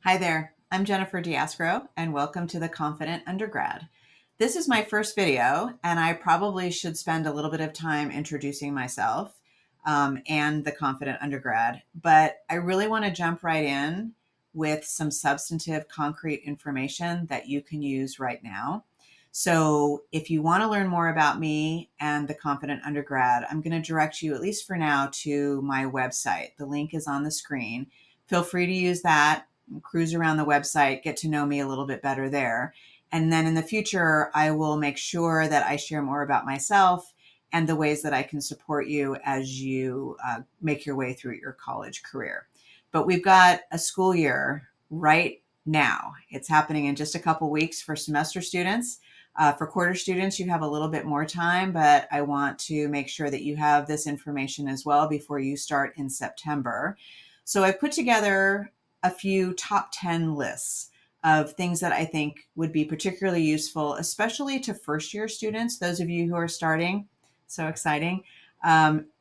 Hi there, I'm Jennifer Diascro, and welcome to the Confident Undergrad. This is my first video, and I probably should spend a little bit of time introducing myself and the Confident Undergrad, but I really want to jump right in with some substantive, concrete information that you can use right now. So if you want to learn more about me and the Confident Undergrad, I'm going to direct you, at least for now, to my website. The link is on the screen. Feel free to use that, cruise around the website, get to know me a little bit better there. And then in the future, I will make sure that I share more about myself and the ways that I can support you as you make your way through your college career. But we've got a school year right now. It's happening in just a couple weeks for semester students. For quarter students, you have a little bit more time, but I want to make sure that you have this information as well before you start in September. So I've put together a few top 10 lists of things that I think would be particularly useful, especially to first year students, those of you who are starting, so exciting,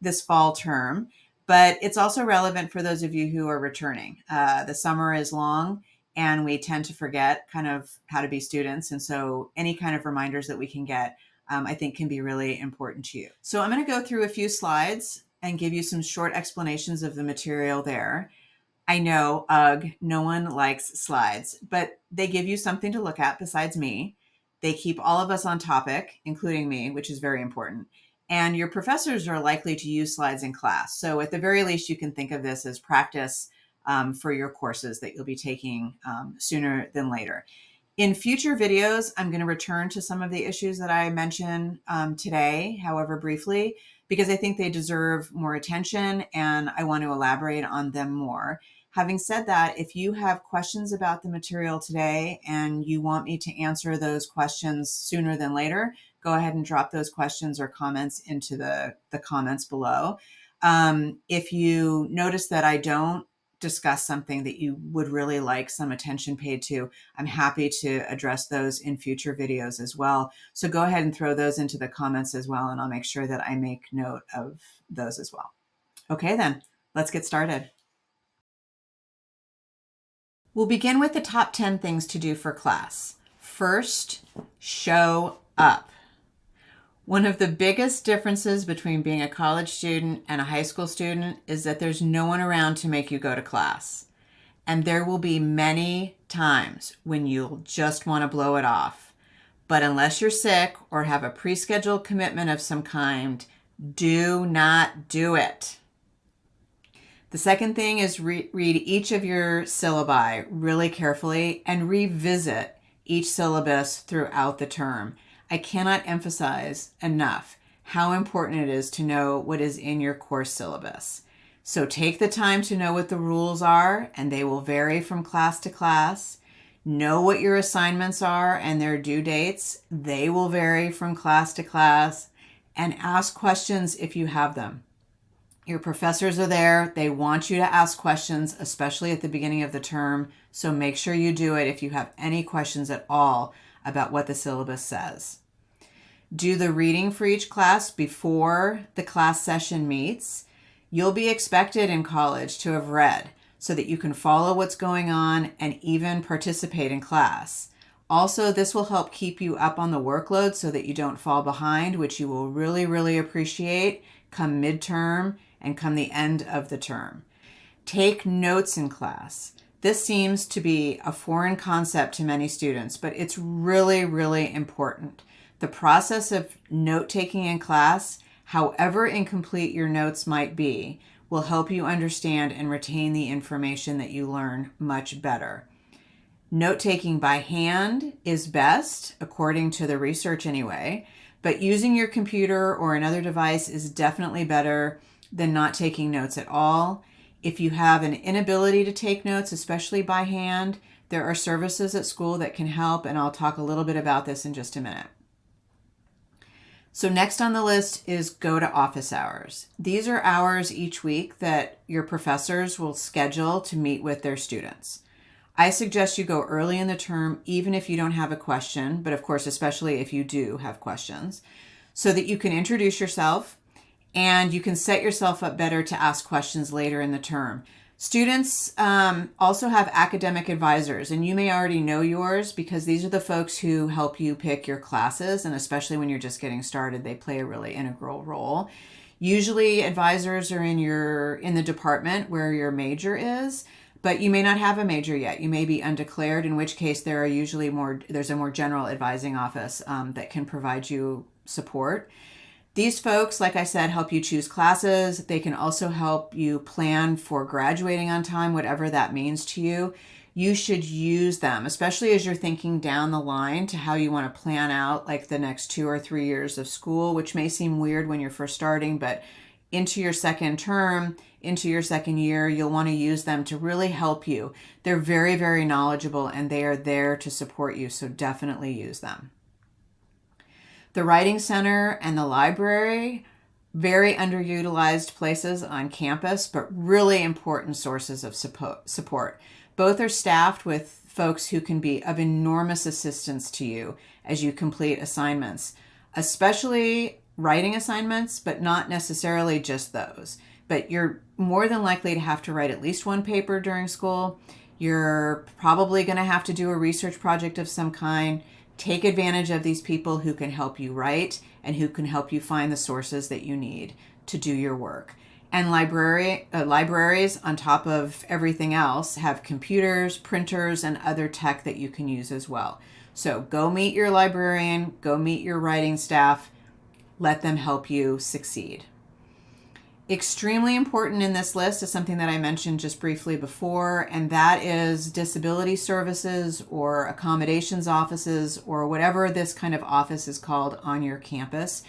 this fall term. But it's also relevant for those of you who are returning. The summer is long and we tend to forget kind of how to be students. And so any kind of reminders that we can get, I think can be really important to you. So I'm going to go through a few slides and give you some short explanations of the material there. I know, no one likes slides, but they give you something to look at besides me. They keep all of us on topic, including me, which is very important. And your professors are likely to use slides in class. So at the very least, you can think of this as practice for your courses that you'll be taking sooner than later. In future videos, I'm going to return to some of the issues that I mentioned today, however briefly, because I think they deserve more attention and I want to elaborate on them more. Having said that, if you have questions about the material today and you want me to answer those questions sooner than later, go ahead and drop those questions or comments into the comments below. If you notice that I don't discuss something that you would really like some attention paid to, I'm happy to address those in future videos as well. So go ahead and throw those into the comments as well, and I'll make sure that I make note of those as well. Okay, then let's get started. We'll begin with the top 10 things to do for class. First, show up. One of the biggest differences between being a college student and a high school student is that there's no one around to make you go to class. And there will be many times when you'll just want to blow it off. But unless you're sick or have a pre-scheduled commitment of some kind, do not do it. The second thing is read each of your syllabi really carefully and revisit each syllabus throughout the term. I cannot emphasize enough how important it is to know what is in your course syllabus. So take the time to know what the rules are, and they will vary from class to class. Know what your assignments are and their due dates. They will vary from class to class. And ask questions if you have them. Your professors are there. They want you to ask questions, especially at the beginning of the term. So make sure you do it if you have any questions at all about what the syllabus says. Do the reading for each class before the class session meets. You'll be expected in college to have read so that you can follow what's going on and even participate in class. Also, this will help keep you up on the workload so that you don't fall behind, which you will really, really appreciate come midterm and come the end of the term. Take notes in class. This seems to be a foreign concept to many students, but it's really, really important. The process of note-taking in class, however incomplete your notes might be, will help you understand and retain the information that you learn much better. Note-taking by hand is best, according to the research anyway, but using your computer or another device is definitely better than not taking notes at all. If you have an inability to take notes, especially by hand, there are services at school that can help, and I'll talk a little bit about this in just a minute. So next on the list is go to office hours. These are hours each week that your professors will schedule to meet with their students. I suggest you go early in the term, even if you don't have a question, but of course, especially if you do have questions, so that you can introduce yourself and you can set yourself up better to ask questions later in the term. Students also have academic advisors, and you may already know yours because these are the folks who help you pick your classes, and especially when you're just getting started, they play a really integral role. Usually advisors are in the department where your major is, but you may not have a major yet. You may be undeclared, in which case there's a more general advising office that can provide you support. These folks, like I said, help you choose classes. They can also help you plan for graduating on time, whatever that means to you. You should use them, especially as you're thinking down the line to how you want to plan out like the next 2 or 3 years of school, which may seem weird when you're first starting, but into your second term, into your second year, you'll want to use them to really help you. They're very, very knowledgeable and they are there to support you, so definitely use them. The Writing Center and the library, very underutilized places on campus, but really important sources of support. Both are staffed with folks who can be of enormous assistance to you as you complete assignments, especially writing assignments, but not necessarily just those. But you're more than likely to have to write at least one paper during school. You're probably going to have to do a research project of some kind. Take advantage of these people who can help you write and who can help you find the sources that you need to do your work. And libraries, on top of everything else, have computers, printers, and other tech that you can use as well. So go meet your librarian, go meet your writing staff, let them help you succeed. Extremely important in this list is something that I mentioned just briefly before, and that is disability services or accommodations offices or whatever this kind of office is called on your campus.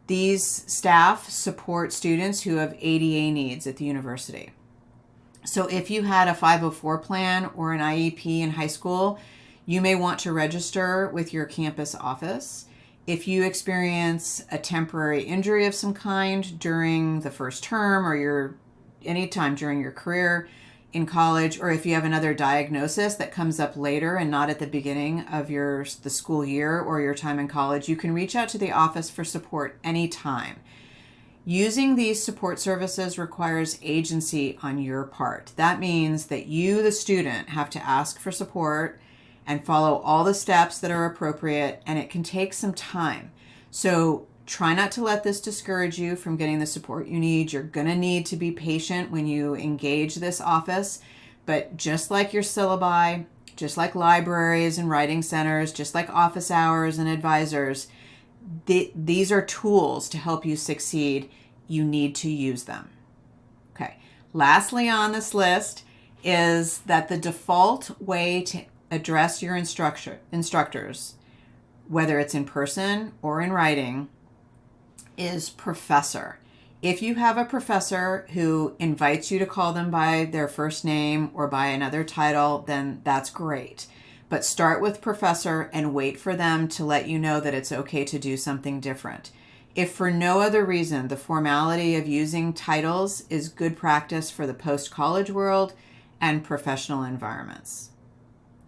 These staff support students who have ADA needs at the university. So if you had a 504 plan or an IEP in high school, you may want to register with your campus office. If you experience a temporary injury of some kind during the first term or anytime during your career in college, or if you have another diagnosis that comes up later and not at the beginning of the school year or your time in college, you can reach out to the office for support anytime. Using these support services requires agency on your part. That means that you, the student, have to ask for support and follow all the steps that are appropriate, and it can take some time. So try not to let this discourage you from getting the support you need. You're gonna need to be patient when you engage this office, but just like your syllabi, just like libraries and writing centers, just like office hours and advisors, these are tools to help you succeed. You need to use them. Okay. Lastly on this list is that the default way to address your instructors, whether it's in person or in writing, is professor. If you have a professor who invites you to call them by their first name or by another title, then that's great. But start with professor and wait for them to let you know that it's okay to do something different. If for no other reason, the formality of using titles is good practice for the post-college world and professional environments.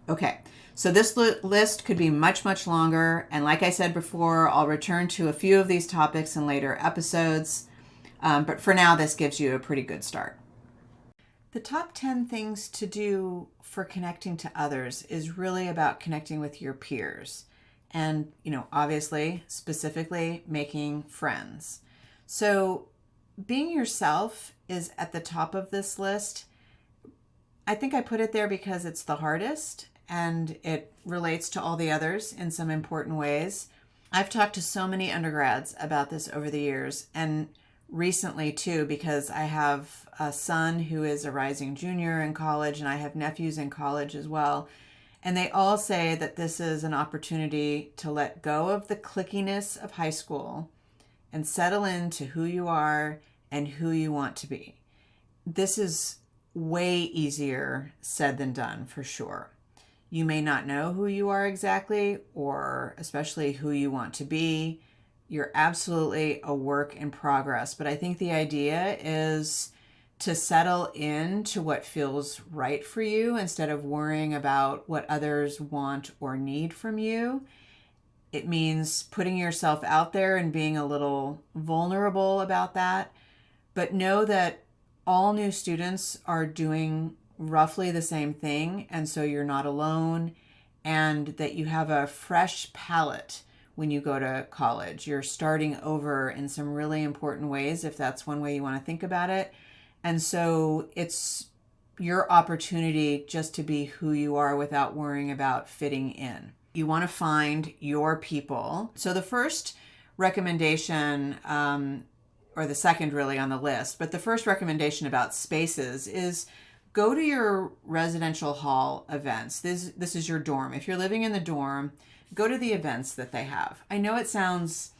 Okay, so this list could be much, much longer. And like I said before, I'll return to a few of these topics in later episodes. But for now, this gives you a pretty good start. The top 10 things to do for connecting to others is really about connecting with your peers. And, obviously, specifically making friends. So being yourself is at the top of this list. I think I put it there because it's the hardest and it relates to all the others in some important ways. I've talked to so many undergrads about this over the years, and recently too, because I have a son who is a rising junior in college and I have nephews in college as well. And they all say that this is an opportunity to let go of the clickiness of high school and settle into who you are and who you want to be. This is way easier said than done, for sure. You may not know who you are exactly, or especially who you want to be. You're absolutely a work in progress, but I think the idea is to settle into what feels right for you instead of worrying about what others want or need from you. It means putting yourself out there and being a little vulnerable about that, but know that all new students are doing roughly the same thing, and so you're not alone, and that you have a fresh palette when you go to college. You're starting over in some really important ways, if that's one way you want to think about it. And so it's your opportunity just to be who you are without worrying about fitting in. You want to find your people. So the first recommendation, or the second really on the list, but the first recommendation about spaces is go to your residential hall events. This is your dorm. If you're living in the dorm, go to the events that they have. I know it sounds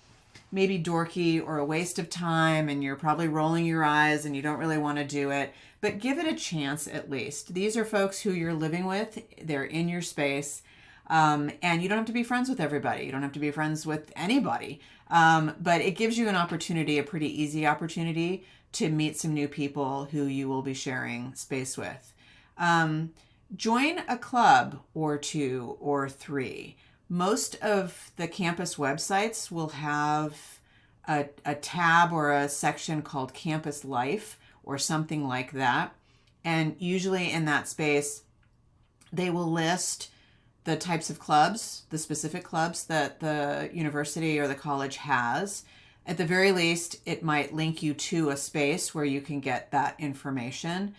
maybe dorky or a waste of time, and you're probably rolling your eyes and you don't really want to do it, but give it a chance at least. These are folks who you're living with, they're in your space, and you don't have to be friends with everybody. You don't have to be friends with anybody, but it gives you an opportunity, a pretty easy opportunity to meet some new people who you will be sharing space with. Join a club or two or three. Most of the campus websites will have a tab or a section called Campus Life or something like that. And usually in that space, they will list the types of clubs, the specific clubs that the university or the college has. At the very least, it might link you to a space where you can get that information.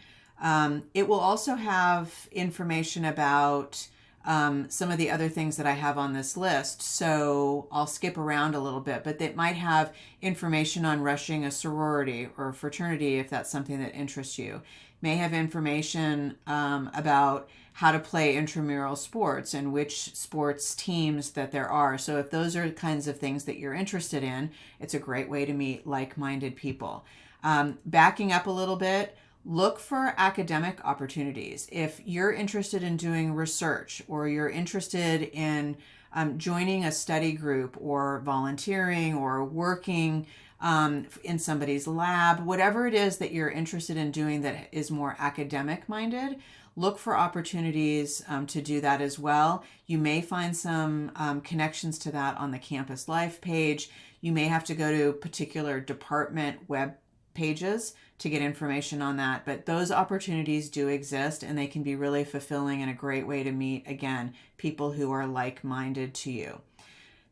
It will also have information about some of the other things that I have on this list. So I'll skip around a little bit, but it might have information on rushing a sorority or fraternity if that's something that interests you. May have information about how to play intramural sports and which sports teams that there are. So if those are kinds of things that you're interested in, it's a great way to meet like-minded people. Backing up a little bit, look for academic opportunities. If you're interested in doing research or you're interested in joining a study group or volunteering or working in somebody's lab, whatever it is that you're interested in doing that is more academic minded, look for opportunities to do that as well. You may find some connections to that on the Campus Life page. You may have to go to particular department web pages to get information on that, but those opportunities do exist and they can be really fulfilling and a great way to meet, again, people who are like-minded to you.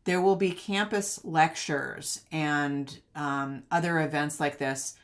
There will be campus lectures and other events like this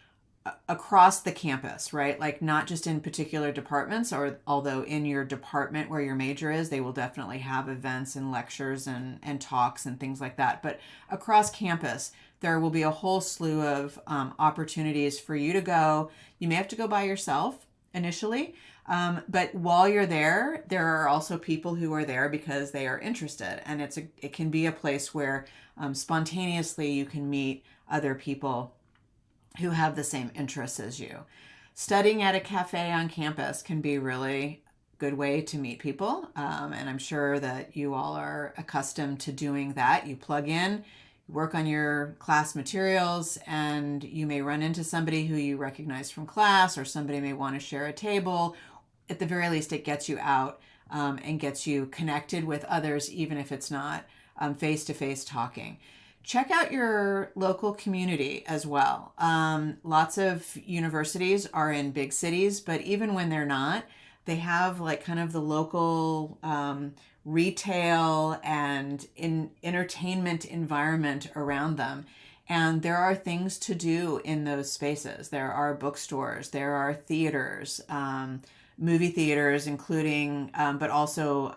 across the campus, right? Like not just in particular departments, or although in your department where your major is, they will definitely have events and lectures and talks and things like that. But across campus, there will be a whole slew of opportunities for you to go. You may have to go by yourself initially, but while you're there, there are also people who are there because they are interested. And it can be a place where spontaneously you can meet other people who have the same interests as you. Studying at a cafe on campus can be really good way to meet people. And I'm sure that you all are accustomed to doing that. You plug in, work on your class materials, and you may run into somebody who you recognize from class, or somebody may want to share a table. At the very least, it gets you out and gets you connected with others, even if it's not face-to-face talking. Check out your local community as well. Lots of universities are in big cities, but even when they're not, they have like kind of the local retail and entertainment environment around them. And there are things to do in those spaces. There are bookstores, there are theaters, movie theaters, including, but also,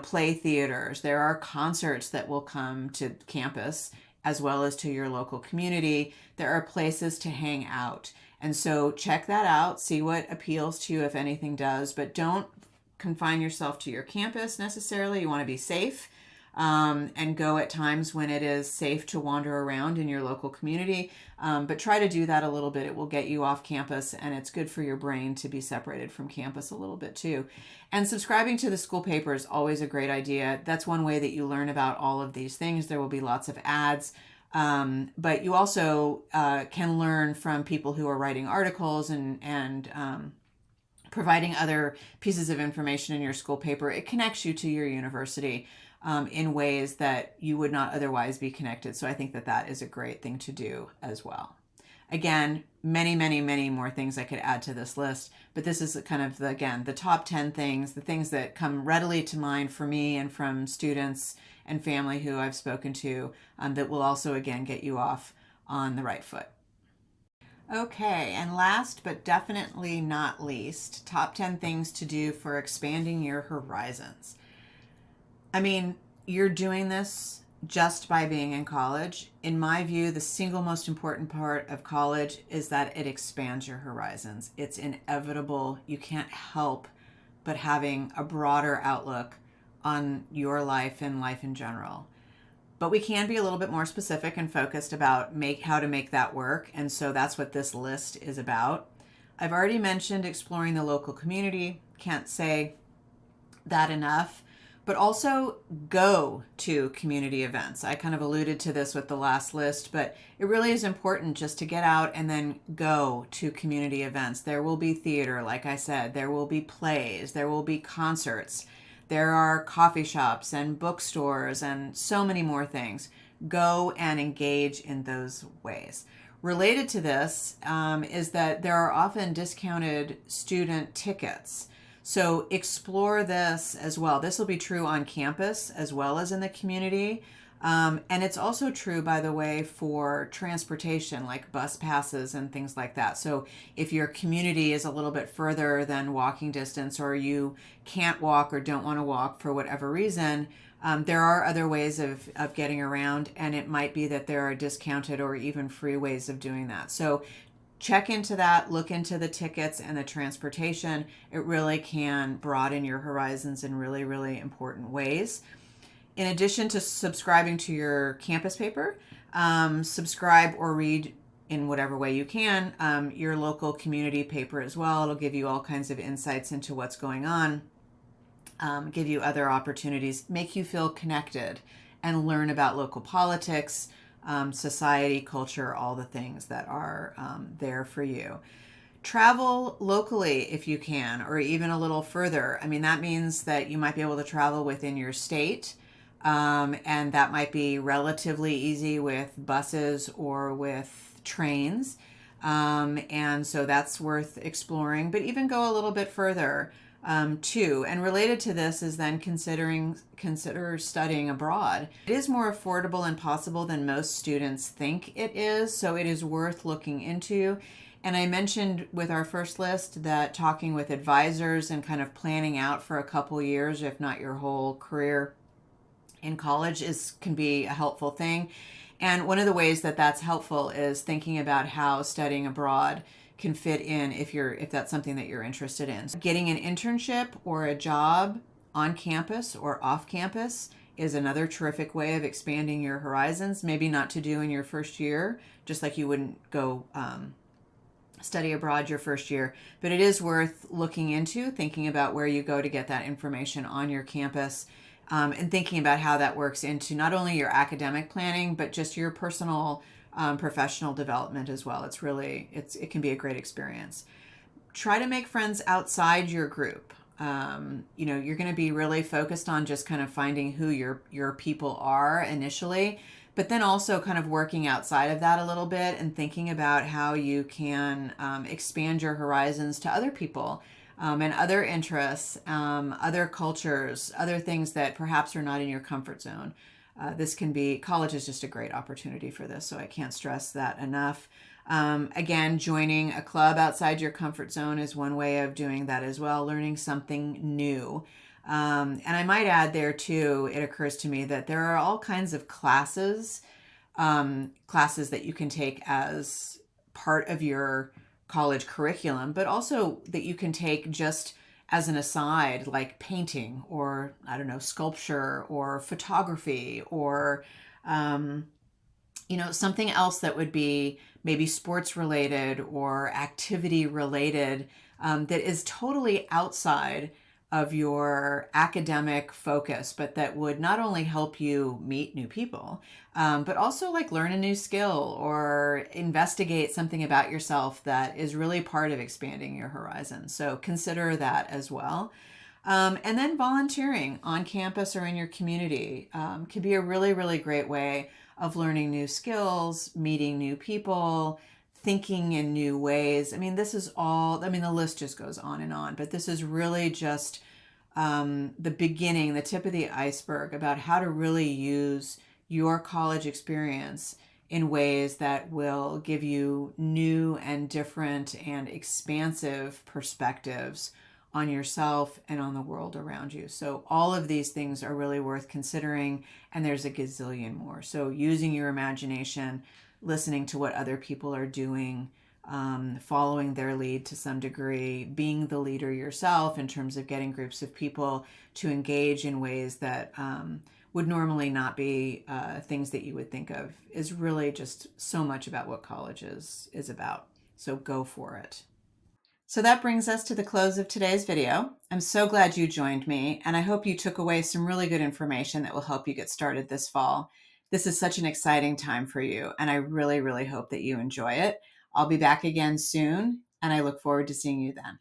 play theaters. There are concerts that will come to campus as well as to your local community. There are places to hang out. And so check that out, see what appeals to you, if anything does, but don't confine yourself to your campus necessarily. You want to be safe. And go at times when it is safe to wander around in your local community. But try to do that a little bit. It will get you off campus, and it's good for your brain to be separated from campus a little bit too. And subscribing to the school paper is always a great idea. That's one way that you learn about all of these things. There will be lots of ads. But you also can learn from people who are writing articles and providing other pieces of information in your school paper. It connects you to your university in ways that you would not otherwise be connected. So I think that that is a great thing to do as well. Again, many more things I could add to this list, but this is kind of again, the top 10 things, the things that come readily to mind for me and from students and family who I've spoken to, that will also, again, get you off on the right foot. Okay, and last but definitely not least, top 10 things to do for expanding your horizons. I mean, you're doing this just by being in college. In my view, the single most important part of college is that it expands your horizons. It's inevitable. You can't help but having a broader outlook on your life and life in general. But we can be a little bit more specific and focused about how to make that work. And so that's what this list is about. I've already mentioned exploring the local community. Can't say that enough. But also go to community events. I kind of alluded to this with the last list, but it really is important just to get out and then go to community events. There will be theater, like I said, there will be plays, there will be concerts. There are coffee shops and bookstores and so many more things. Go and engage in those ways. Related to this is that there are often discounted student tickets. So explore this as well. This will be true on campus as well as in the community. And it's also true, by the way, for transportation, like bus passes and things like that. So if your community is a little bit further than walking distance, or you can't walk or don't want to walk for whatever reason, there are other ways of getting around, and it might be that there are discounted or even free ways of doing that. So check into that, look into the tickets and the transportation. It really can broaden your horizons in really important ways. In addition to subscribing to your campus paper, subscribe or read in whatever way you can your local community paper as well. It'll give you all kinds of insights into what's going on, give you other opportunities, make you feel connected, and learn about local politics, society, culture, all the things that are there for you. Travel locally if you can, or even a little further. I mean, that means that you might be able to travel within your state. And that might be relatively easy with buses or with trains. And so that's worth exploring, but even go a little bit further too. And related to this is then consider studying abroad. It is more affordable and possible than most students think it is, so it is worth looking into. And I mentioned with our first list that talking with advisors and kind of planning out for a couple years, if not your whole career in college, can be a helpful thing. And one of the ways that that's helpful is thinking about how studying abroad can fit in if that's something that you're interested in. So getting an internship or a job on campus or off campus is another terrific way of expanding your horizons. Maybe not to do in your first year, just like you wouldn't go study abroad your first year, but it is worth looking into, thinking about where you go to get that information on your campus. And thinking about how that works into not only your academic planning, but just your personal professional development as well. It can be a great experience. Try to make friends outside your group. You're going to be really focused on just kind of finding who your people are initially, but then also kind of working outside of that a little bit and thinking about how you can expand your horizons to other people. And other interests, other cultures, other things that perhaps are not in your comfort zone. College is just a great opportunity for this, so I can't stress that enough. Again, joining a club outside your comfort zone is one way of doing that as well, learning something new. And I might add there too, it occurs to me that there are all kinds of classes that you can take as part of your college curriculum, but also that you can take just as an aside, like painting or, I don't know, sculpture or photography or, something else that would be maybe sports related or activity related, that is totally outside of your academic focus, but that would not only help you meet new people, but also like learn a new skill or investigate something about yourself that is really part of expanding your horizon. So consider that as well. And then volunteering on campus or in your community can be a really great way of learning new skills, meeting new people, thinking in new ways. I mean, this is all, I mean, the list just goes on and on, but this is really just the beginning, the tip of the iceberg about how to really use your college experience in ways that will give you new and different and expansive perspectives on yourself and on the world around you. So all of these things are really worth considering, and there's a gazillion more. So using your imagination, listening to what other people are doing, following their lead to some degree, being the leader yourself in terms of getting groups of people to engage in ways that would normally not be things that you would think of, is really just so much about what college is about. So go for it. So that brings us to the close of today's video. I'm so glad you joined me, and I hope you took away some really good information that will help you get started this fall. This is such an exciting time for you, and I really, really hope that you enjoy it. I'll be back again soon, and I look forward to seeing you then.